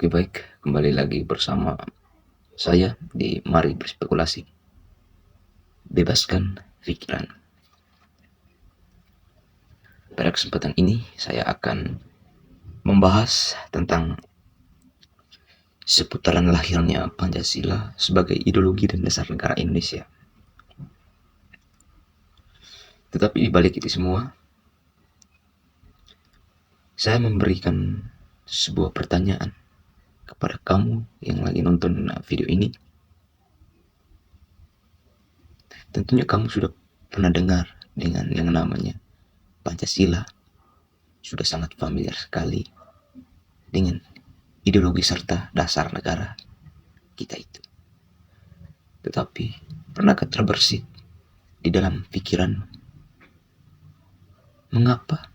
Oke baik, kembali lagi bersama saya di Mari Berspekulasi. Bebaskan pikiran. Pada kesempatan ini saya akan membahas tentang seputaran lahirnya Pancasila sebagai ideologi dan dasar negara Indonesia. Tetapi di balik itu semua, saya memberikan sebuah pertanyaan kepada kamu yang lagi nonton video ini. Tentunya kamu sudah pernah dengar dengan yang namanya Pancasila, sudah sangat familiar sekali dengan ideologi serta dasar negara kita itu. Tetapi pernahkah terbersit di dalam pikiran mengapa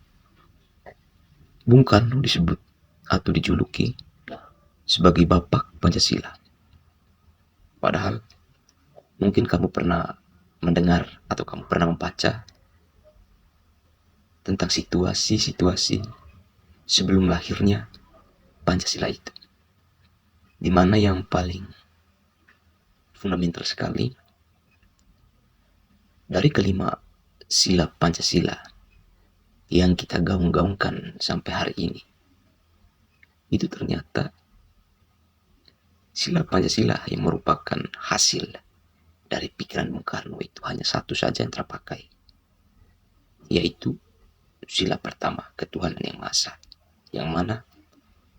Bung Karno disebut atau dijuluki sebagai Bapak Pancasila? Padahal mungkin kamu pernah mendengar atau kamu pernah membaca tentang situasi-situasi sebelum lahirnya Pancasila itu, di mana yang paling fundamental sekali dari kelima sila Pancasila yang kita gaung-gaungkan sampai hari ini, itu ternyata sila Pancasila yang merupakan hasil dari pikiran Bung Karno itu hanya satu saja yang terpakai, yaitu sila pertama, ketuhanan yang Maha Esa, yang mana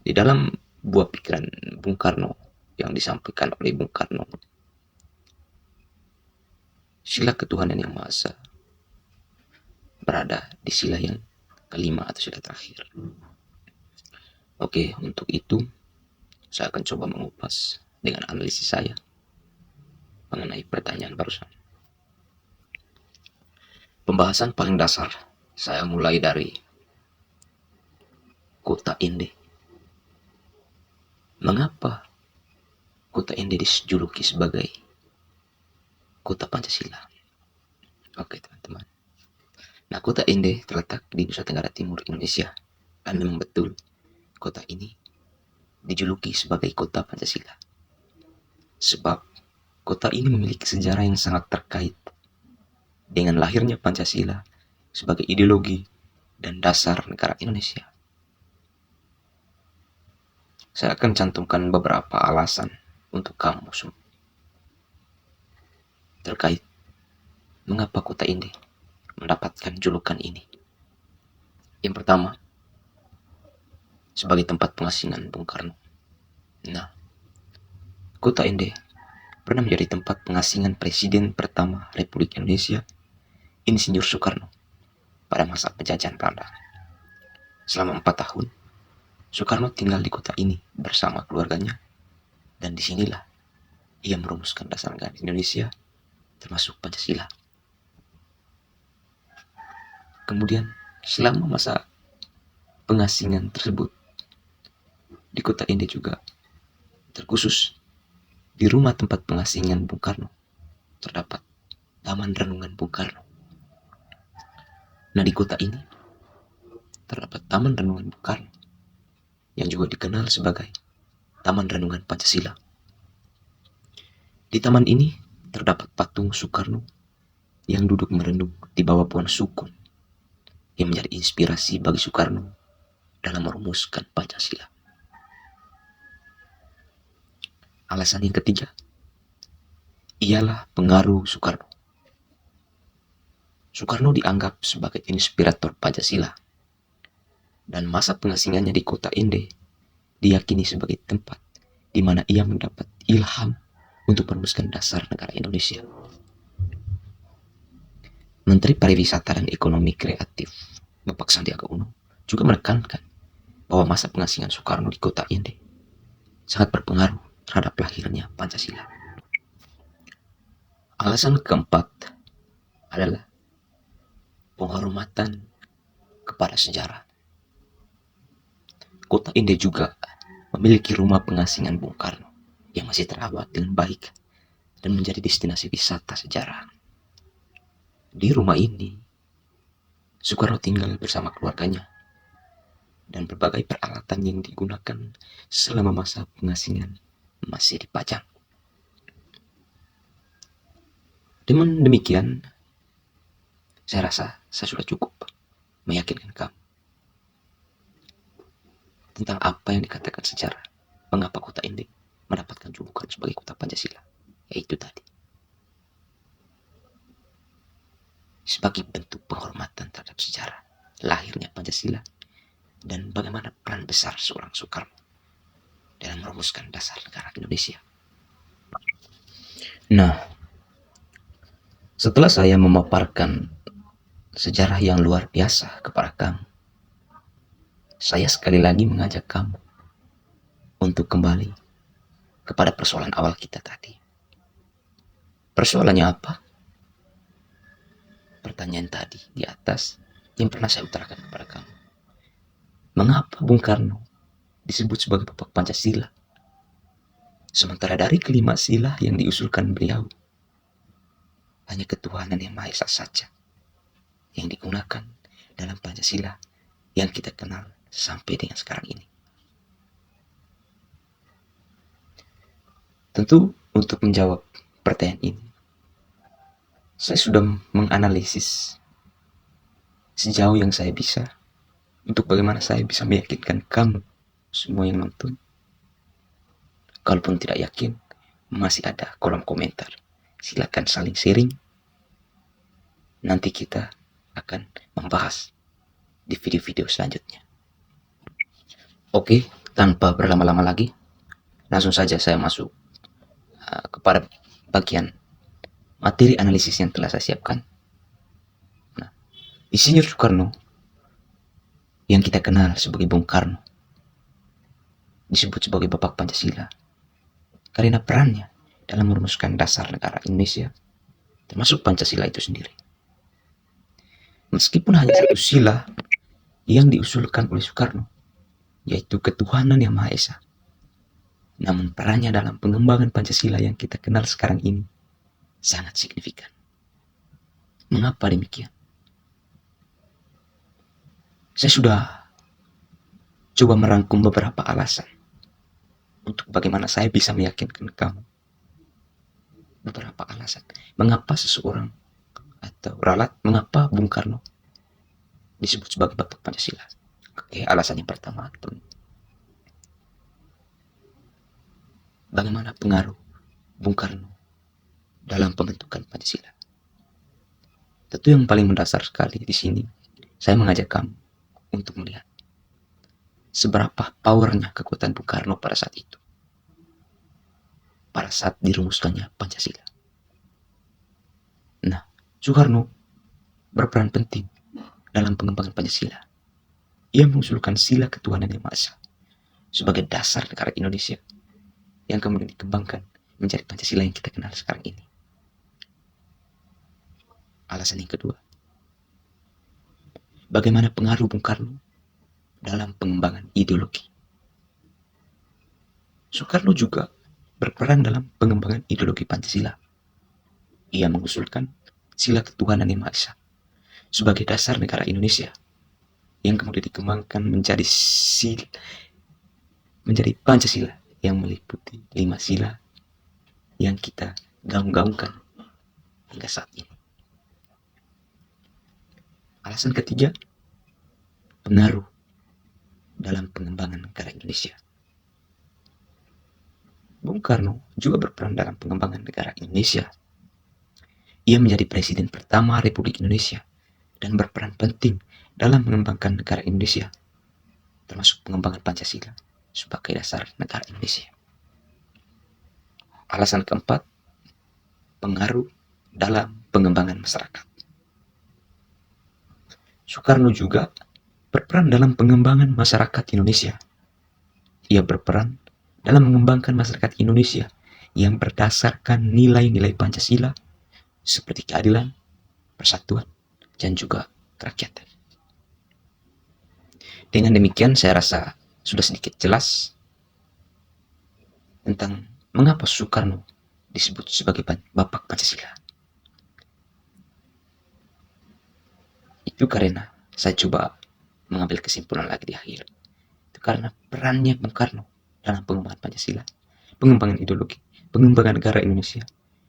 di dalam buah pikiran Bung Karno yang disampaikan oleh Bung Karno, sila ketuhanan yang Maha Esa berada di sila yang kelima atau sila terakhir. Oke, untuk itu saya akan coba mengupas dengan analisis saya mengenai pertanyaan barusan. Pembahasan paling dasar, saya mulai dari kota Inde. Mengapa kota Inde dijuluki sebagai kota Pancasila? Oke teman-teman. Nah, kota Inde terletak di Nusa Tenggara Timur, Indonesia. Dan memang betul, kota ini dijuluki sebagai kota Pancasila. Sebab kota ini memiliki sejarah yang sangat terkait dengan lahirnya Pancasila sebagai ideologi dan dasar negara Indonesia. Saya akan cantumkan beberapa alasan untuk kamu semua terkait mengapa kota Inde mendapatkan julukan ini. Yang pertama, sebagai tempat pengasingan Bung Karno. Nah, kota Inde pernah menjadi tempat pengasingan Presiden pertama Republik Indonesia, Insinyur Soekarno, pada masa penjajahan Belanda. Selama 4 tahun, Soekarno tinggal di kota ini bersama keluarganya, dan disinilah ia merumuskan dasar negara Indonesia, termasuk Pancasila. Kemudian, selama masa pengasingan tersebut, di kota Inde juga, terkhusus di rumah tempat pengasingan Bung Karno, terdapat Taman Renungan Bung Karno. Nah, di kota ini terdapat Taman Renungan Bung Karno, yang juga dikenal sebagai Taman Renungan Pancasila. Di taman ini terdapat patung Soekarno yang duduk merenung di bawah pohon sukun, yang menjadi inspirasi bagi Soekarno dalam merumuskan Pancasila. Alasan yang ketiga ialah pengaruh Soekarno. Soekarno dianggap sebagai inspirator Pancasila, dan masa pengasingannya di kota Inde diyakini sebagai tempat di mana ia mendapat ilham untuk merumuskan dasar negara Indonesia. Menteri Pariwisata dan Ekonomi Kreatif Bapak Sandiaga Uno juga menekankan bahwa masa pengasingan Soekarno di kota Inde sangat berpengaruh terhadap lahirnya Pancasila. Alasan keempat adalah penghormatan kepada sejarah. Kota Inde juga memiliki rumah pengasingan Bung Karno yang masih terawat dengan baik dan menjadi destinasi wisata sejarah. Di rumah ini, Soekarno tinggal bersama keluarganya dan berbagai peralatan yang digunakan selama masa pengasingan masih dipajang. Dengan demikian, saya rasa saya sudah cukup meyakinkan kamu tentang apa yang dikatakan sejarah, mengapa kota ini mendapatkan julukan sebagai kota Pancasila, yaitu tadi sebagai bentuk penghormatan terhadap sejarah lahirnya Pancasila dan bagaimana peran besar seorang Soekarno dalam merumuskan dasar negara Indonesia. Nah, setelah saya memaparkan sejarah yang luar biasa kepada kamu, saya sekali lagi mengajak kamu untuk kembali kepada persoalan awal kita tadi. Persoalannya apa? Pertanyaan tadi di atas yang pernah saya utarakan kepada kamu. Mengapa Bung Karno disebut sebagai bapak Pancasila? Sementara dari kelima sila yang diusulkan beliau, hanya ketuhanan yang Maha Esa saja yang digunakan dalam Pancasila yang kita kenal sampai dengan sekarang ini. Tentu untuk menjawab pertanyaan ini, saya sudah menganalisis sejauh yang saya bisa untuk bagaimana saya bisa meyakinkan kamu semua yang nonton. Kalaupun tidak yakin, masih ada kolom komentar. Silakan saling sharing. Nanti kita akan membahas di video-video selanjutnya. Oke, tanpa berlama-lama lagi, langsung saja saya masuk kepada bagian materi analisis yang telah saya siapkan. Nah, Insinyur Soekarno yang kita kenal sebagai Bung Karno disebut sebagai bapak Pancasila karena perannya dalam merumuskan dasar negara Indonesia, termasuk Pancasila itu sendiri. Meskipun hanya satu sila yang diusulkan oleh Soekarno, yaitu ketuhanan yang Maha Esa, namun perannya dalam pengembangan Pancasila yang kita kenal sekarang ini sangat signifikan. Mengapa demikian? Saya sudah coba merangkum beberapa alasan untuk bagaimana saya bisa meyakinkan kamu. Beberapa alasan mengapa seseorang atau ralat, mengapa Bung Karno disebut sebagai bapak Pancasila. Oke, alasan yang pertama, bagaimana pengaruh Bung Karno dalam pembentukan Pancasila. Tentu yang paling mendasar sekali di sini, saya mengajak kamu untuk melihat seberapa powernya kekuatan Bung Karno pada saat itu, pada saat dirumuskannya Pancasila. Nah, Soekarno berperan penting dalam pengembangan Pancasila. Ia mengusulkan sila ketuhanan yang Maha Esa sebagai dasar negara Indonesia yang kemudian dikembangkan menjadi Pancasila yang kita kenal sekarang ini. Alasan yang kedua, bagaimana pengaruh Bung Karno dalam pengembangan ideologi. Soekarno juga berperan dalam pengembangan ideologi Pancasila. Ia mengusulkan sila ketuhanan yang Maha Esa sebagai dasar negara Indonesia yang kemudian dikembangkan menjadi Pancasila yang meliputi 5 sila yang kita gaung-gaungkan hingga saat ini. Alasan ketiga, pengaruh dalam pengembangan negara Indonesia. Bung Karno juga berperan dalam pengembangan negara Indonesia. Ia menjadi presiden pertama Republik Indonesia dan berperan penting dalam mengembangkan negara Indonesia, termasuk pengembangan Pancasila sebagai dasar negara Indonesia. Alasan keempat, pengaruh dalam pengembangan masyarakat. Soekarno juga berperan dalam pengembangan masyarakat Indonesia. Ia berperan dalam mengembangkan masyarakat Indonesia yang berdasarkan nilai-nilai Pancasila seperti keadilan, persatuan, dan juga kerakyatan. Dengan demikian saya rasa sudah sedikit jelas tentang mengapa Soekarno disebut sebagai bapak Pancasila. Itu karena saya coba mengambil kesimpulan lagi di akhir karena perannya Bung Karno dalam pengembangan Pancasila, pengembangan ideologi, pengembangan negara Indonesia,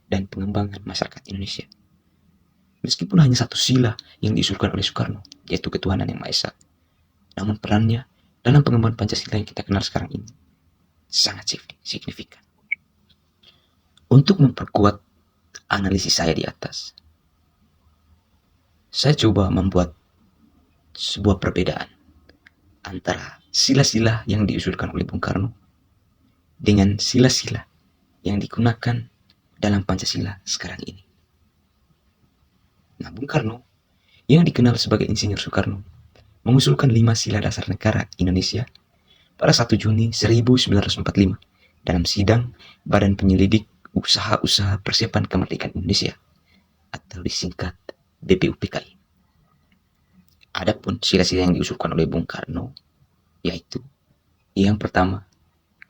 dan pengembangan masyarakat Indonesia. Meskipun hanya satu sila yang diusulkan oleh Soekarno, yaitu ketuhanan yang Maha Esa, namun perannya dalam pengembangan Pancasila yang kita kenal sekarang ini sangat signifikan. Untuk memperkuat analisis saya di atas, saya coba membuat sebuah perbedaan antara sila-sila yang diusulkan oleh Bung Karno dengan sila-sila yang digunakan dalam Pancasila sekarang ini. Nah, Bung Karno yang dikenal sebagai Insinyur Soekarno mengusulkan 5 sila dasar negara Indonesia pada 1 Juni 1945 dalam sidang Badan Penyelidik Usaha-Usaha Persiapan Kemerdekaan Indonesia atau disingkat BPUPKI. Adapun sila-sila yang diusulkan oleh Bung Karno yaitu yang pertama,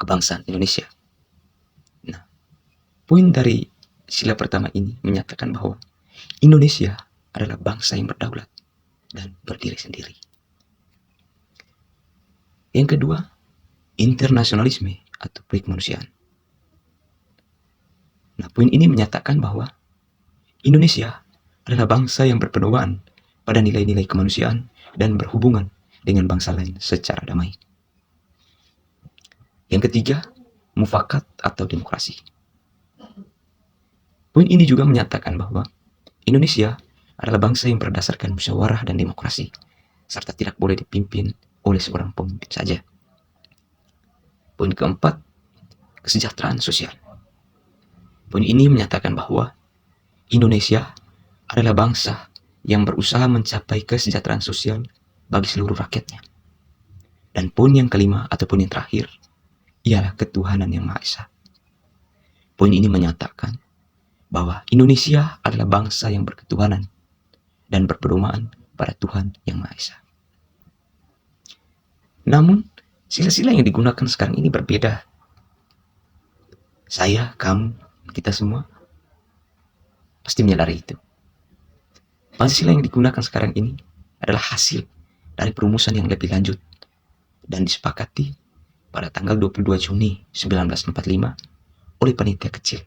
kebangsaan Indonesia. Nah, poin dari sila pertama ini menyatakan bahwa Indonesia adalah bangsa yang berdaulat dan berdiri sendiri. Yang kedua, internasionalisme atau kemanusiaan. Nah, poin ini menyatakan bahwa Indonesia adalah bangsa yang berpedoman pada nilai-nilai kemanusiaan dan berhubungan dengan bangsa lain secara damai. Yang ketiga, mufakat atau demokrasi. Poin ini juga menyatakan bahwa Indonesia adalah bangsa yang berdasarkan musyawarah dan demokrasi, serta tidak boleh dipimpin oleh seorang pemimpin saja. Poin keempat, kesejahteraan sosial. Poin ini menyatakan bahwa Indonesia adalah bangsa yang berusaha mencapai kesejahteraan sosial bagi seluruh rakyatnya. Dan poin yang kelima ataupun yang terakhir ialah ketuhanan yang Maha Esa. Poin ini menyatakan bahwa Indonesia adalah bangsa yang berketuhanan dan berpedoman pada Tuhan yang Maha Esa. Namun, sila-sila yang digunakan sekarang ini berbeda. Saya, kamu, kita semua pasti menyadari itu. Pancasila yang digunakan sekarang ini adalah hasil dari perumusan yang lebih lanjut dan disepakati pada tanggal 22 Juni 1945 oleh panitia kecil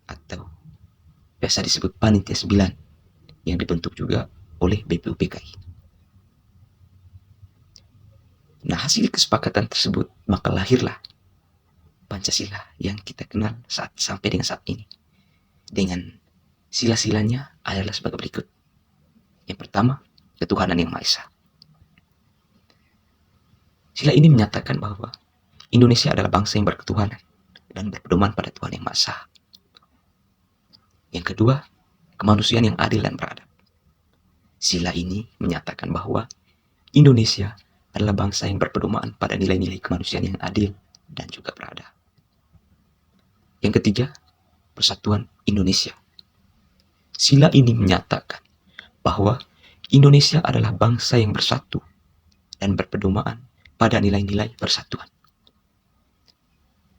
atau biasa disebut panitia 9 yang dibentuk juga oleh BPUPKI. Nah, hasil kesepakatan tersebut maka lahirlah Pancasila yang kita kenal sampai dengan saat ini. Dengan sila-silanya adalah sebagai berikut. Yang pertama, ketuhanan yang Maha Esa. Sila ini menyatakan bahwa Indonesia adalah bangsa yang berketuhanan dan berpedoman pada Tuhan yang Maha Esa. Yang kedua, kemanusiaan yang adil dan beradab. Sila ini menyatakan bahwa Indonesia adalah bangsa yang berpedoman pada nilai-nilai kemanusiaan yang adil dan juga beradab. Yang ketiga, persatuan Indonesia. Sila ini menyatakan bahwa Indonesia adalah bangsa yang bersatu dan berpedoman pada nilai-nilai persatuan.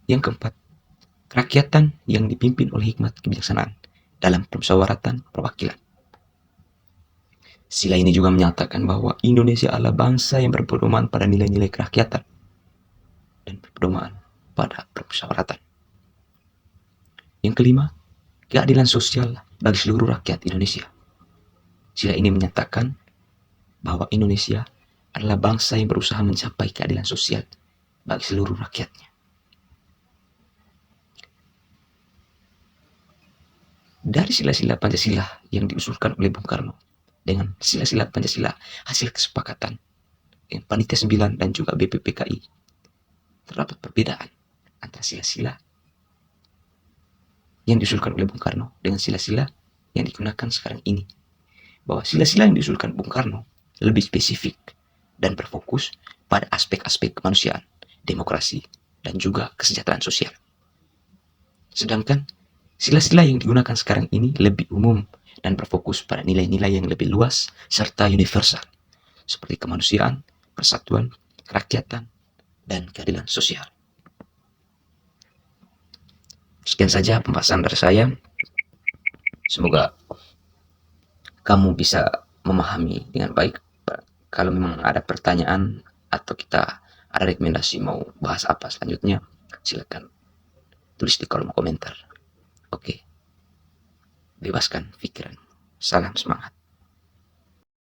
Yang keempat, kerakyatan yang dipimpin oleh hikmat kebijaksanaan dalam permusyawaratan perwakilan. Sila ini juga menyatakan bahwa Indonesia adalah bangsa yang berpedoman pada nilai-nilai kerakyatan dan berpedoman pada permusyawaratan. Yang kelima, keadilan sosial bagi seluruh rakyat Indonesia. Sila ini menyatakan bahwa Indonesia adalah bangsa yang berusaha mencapai keadilan sosial bagi seluruh rakyatnya. Dari sila-sila Pancasila yang diusulkan oleh Bung Karno dengan sila-sila Pancasila hasil kesepakatan yang Panitia 9 dan juga BPUPKI, terdapat perbedaan antara sila-sila yang diusulkan oleh Bung Karno dengan sila-sila yang digunakan sekarang ini. Bahwa sila-sila yang diusulkan Bung Karno lebih spesifik dan berfokus pada aspek-aspek kemanusiaan, demokrasi, dan juga kesejahteraan sosial. Sedangkan sila-sila yang digunakan sekarang ini lebih umum dan berfokus pada nilai-nilai yang lebih luas serta universal, seperti kemanusiaan, persatuan, kerakyatan, dan keadilan sosial. Sekian saja pembahasan dari saya. Semoga kamu bisa memahami dengan baik. Kalau memang ada pertanyaan atau kita ada rekomendasi mau bahas apa selanjutnya, silakan tulis di kolom komentar. Oke, bebaskan pikiran. Salam semangat.